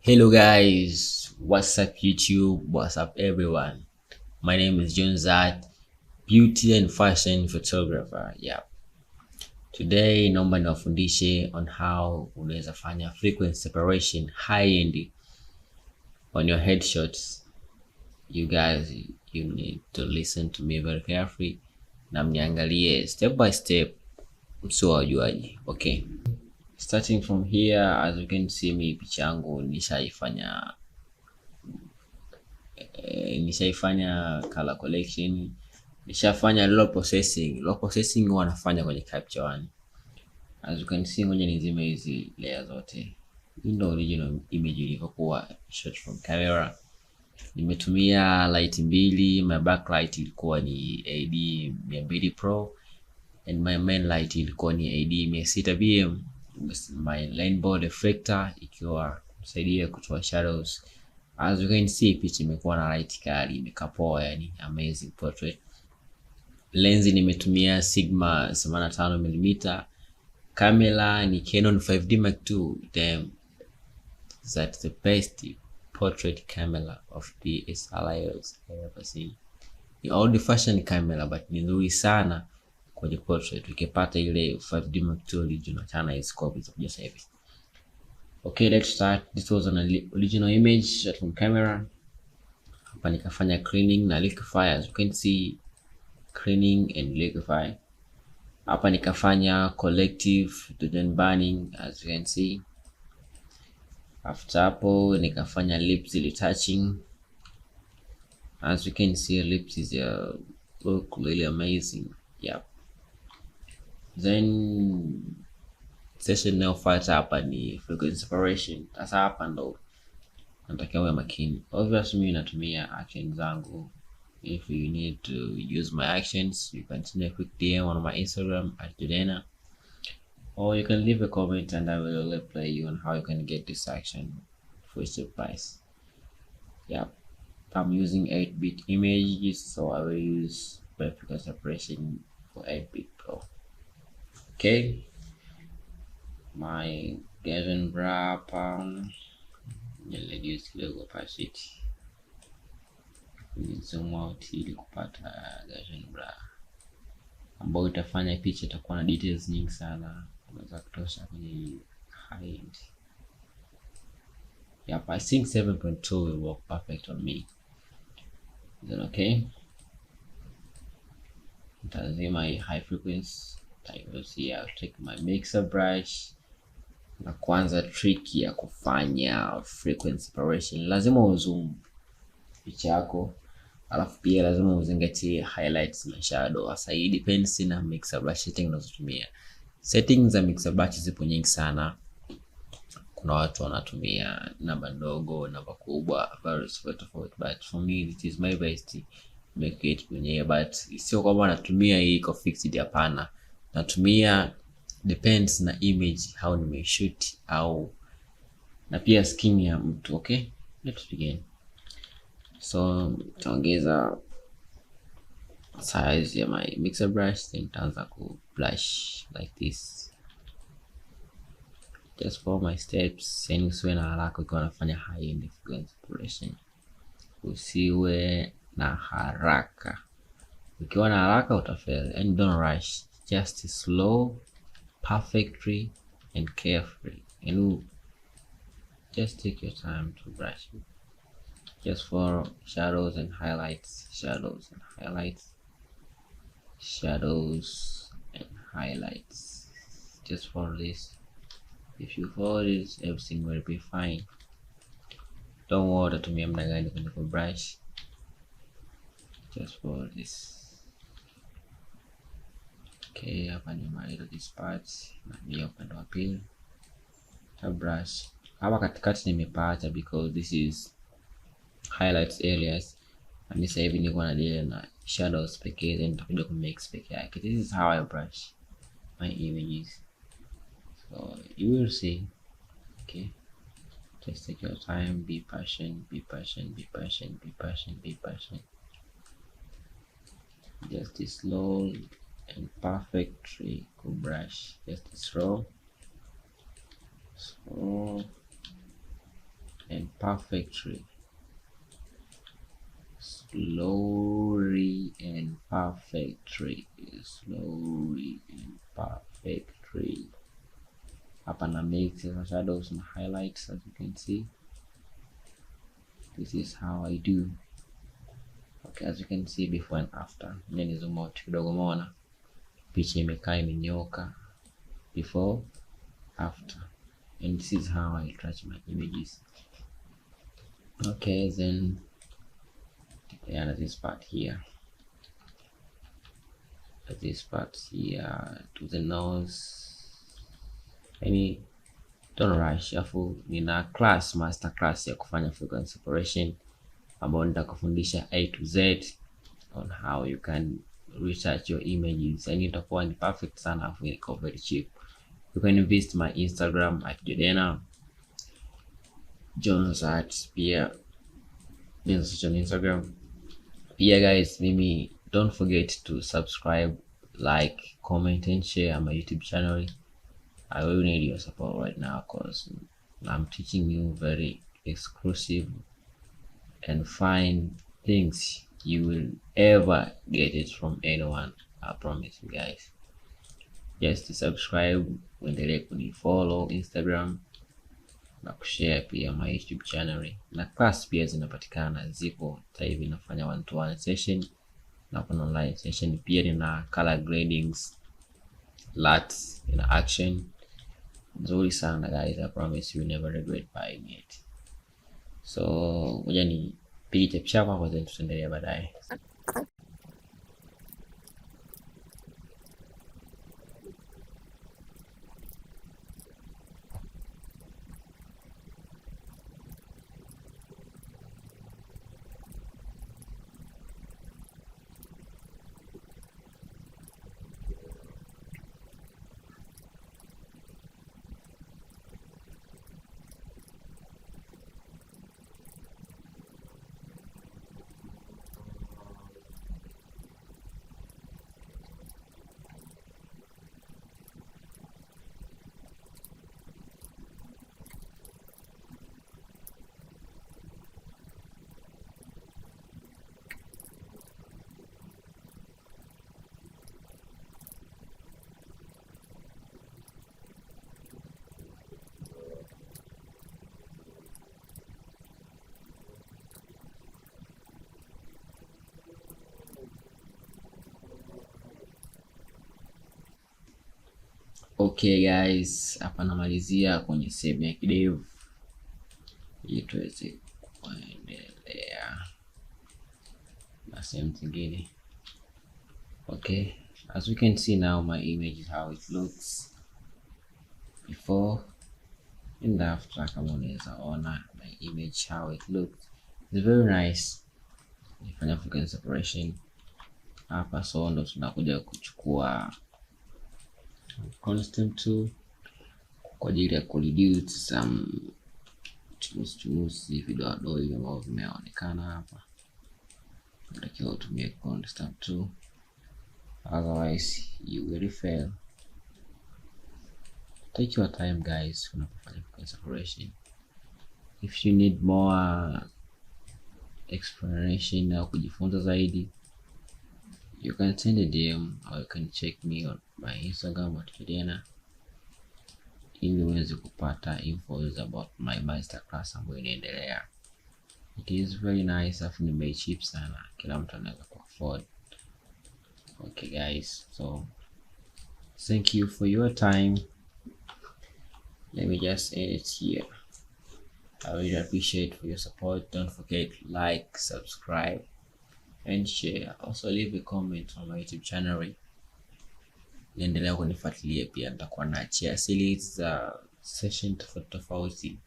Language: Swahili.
Hello guys, what's up YouTube, what's up everyone. My name is John Zat, beauty and fashion photographer. Yeah. Today naomba niwafundishe on how unaweza fanya frequency separation high end on your headshots. You guys, you need to listen to me very carefully na mniangalie step by step msio wajuaji. Okay. Starting from here, as you can see, mi picha yangu nishaifanya color collection, nishafanya low processing. Low processing wanafanya kwenye capture one. As you can see, ngoja nizime hizi layer zote. Hii ndio original image ilivyokuwa shot from camera. Nimetumia light mbili, my backlight ilikuwa ni AD 200 Pro and my main light ilikuwa ni AD 600 BM. My line ball reflector ikiwa kusaidia kutoa shadows. As you can see, picha imekuwa na light kali, imekapoa, yani amazing portrait. Lens nimetumia Sigma 85mm. Camera ni Canon 5D Mark II. Damn, that's the best portrait camera of DSLRs I ever seen. Ni old fashion camera but ni nzuri sana kwenye portrait. Ukipata ile 5D Mark II original chana is copy za kuja hivi. Okay, let's start. This was an original image shot from camera. Hapa nikafanya cleaning na liquify, as you can see, cleaning and liquify. Hapa nikafanya collective hydrogen burning, as you can see. After hapo nikafanya lips retouching. As you can see, lips is look really amazing. Yep. Then session inayofuata hapa ni frequency separation. Sasa hapa ndo natakiwa uwe makini. Obviously mimi natumia actions zangu. If you need to use my actions, you can send a quick DM on my Instagram @Judena, or you can leave a comment and I will reply you on how you can get this action for cheap price. Yep. I'm using 8-bit images, so I will use frequency separation for 8-bit Pro. Okay. My Gavin bra hapa reduce kidogo opacity, zoom out ili kupata Gavin bra ambayo itafanya picha itakuwa na details nyingi sana, unaweza kutosha kwenye high end. Yep, I think 7.2 will work perfect on me. Is that okay? Nitazima hii high frequency. I will see, I'll take my mixer brush. Na kwanza trick ya kufanya frequency separation, lazima uzoom picha yako, alafu pia lazima uzingatie highlights na shadow. Hasa hii depends na mixer brush setting unazotumia. Settings za mixer brush zipo nyingi sana. Kuna watu wanatumia namba ndogo, namba kubwa, various tofauti, but for me it is my best make it mwenyewe. But sio kwamba natumia hii iko fixed, hapana. Natumia depends na image how nimeshoot au na pia skin ya mtu. Okay, let's begin. So taongeza size ya my mixer brush, then taanza ku brush like this just for my steps. Yani usiwe na haraka ukiwa unafanya high end frequency separation, usiwe na haraka. Ukiwa na haraka utafeli, and don't rush, just slow, perfectly and carefully, and just take your time to brush it. Just for shadows and highlights, shadows and highlights, shadows and highlights. Just for this, if you follow this, everything will be fine. Don't worry to me I'm not going to brush. Just for this. Okay, hapa nimaliza this part na pia upande wa pili ta brush. Hapa katikati nimepata because this is highlights areas, and sasa hivi niko na deal na shadows pekee, then nitakuja ku mix pekee yake. This is how I brush my images, so you will see. Okay, just take your time, be patient, be patient, be patient, be patient, be patient. Just slow and perfectly to brush, just slow, and perfectly. Slowly and perfectly. Slowly and perfectly. Hapa na make shadows and highlights, as you can see. This is how I do. Okay, as you can see before and after. Then zoom out kidogo, umeona picha imekaa imenyoka before, after. And this is how I retouch my images. Okay, then this part here. This part here to the nose. Any don't rush. Afu nina class, master class ya kufanya frequency separation ambayo nitakufundisha A to Z on how you can retouch your images. Yani itakuwa ni perfect sana, afu iko very cheap. You can visit my Instagram at Jodena Jones at pia on Instagram. Pia guys, mimi don't forget to subscribe, like, comment and share my YouTube channel. I will need your support right now because I'm teaching you very exclusive and fine things you will ever get it from anyone. I promise you guys. Just to subscribe, uendelee kunifollow Instagram na kushare pia my YouTube channel. Na class pia zinapatikana, zipo sasa hivi nafanya 1-to-1 session na kuna online session pia, nina color gradings, LUTs, ina action nzuri sana guys. I promise you never regret buying it. So ngoja ni pige chapa kwa, then tutaendelea baadaye. Okay guys, hapa namalizia kwenye sehemu ya kidevu ili tuweze kuendelea na sehemu zingine. Okay, as we can see now, my image is how it looks before and after. Kama unaweza ona my image how it looks, it's very nice. Nifanya frequency separation hapa, so ndo tunakuja kuchukua constant tool kwa ajili ya kureduce some chumusi vidogo hivi ambavyo vimeonekana hapa. Natakiwa utumie constant tool, otherwise you will fail. Take your time guys unapofanya frequency separation. If you need more explanation au kujifunza zaidi, you can send a DM or you can check me on my Instagram at Jodena ili uweze kupata infos about my masterclass ambayo inaendelea. It is very nice, afu ni bei cheap sana, kila mtu anaweza ku afford. Okay guys, so thank you for your time. Let me just end it here. I really appreciate for your support. Don't forget to like, subscribe and share. Also leave a comment on my YouTube channel. Niendelea kunifuatilia pia, nitakuwa naachia series za session tofauti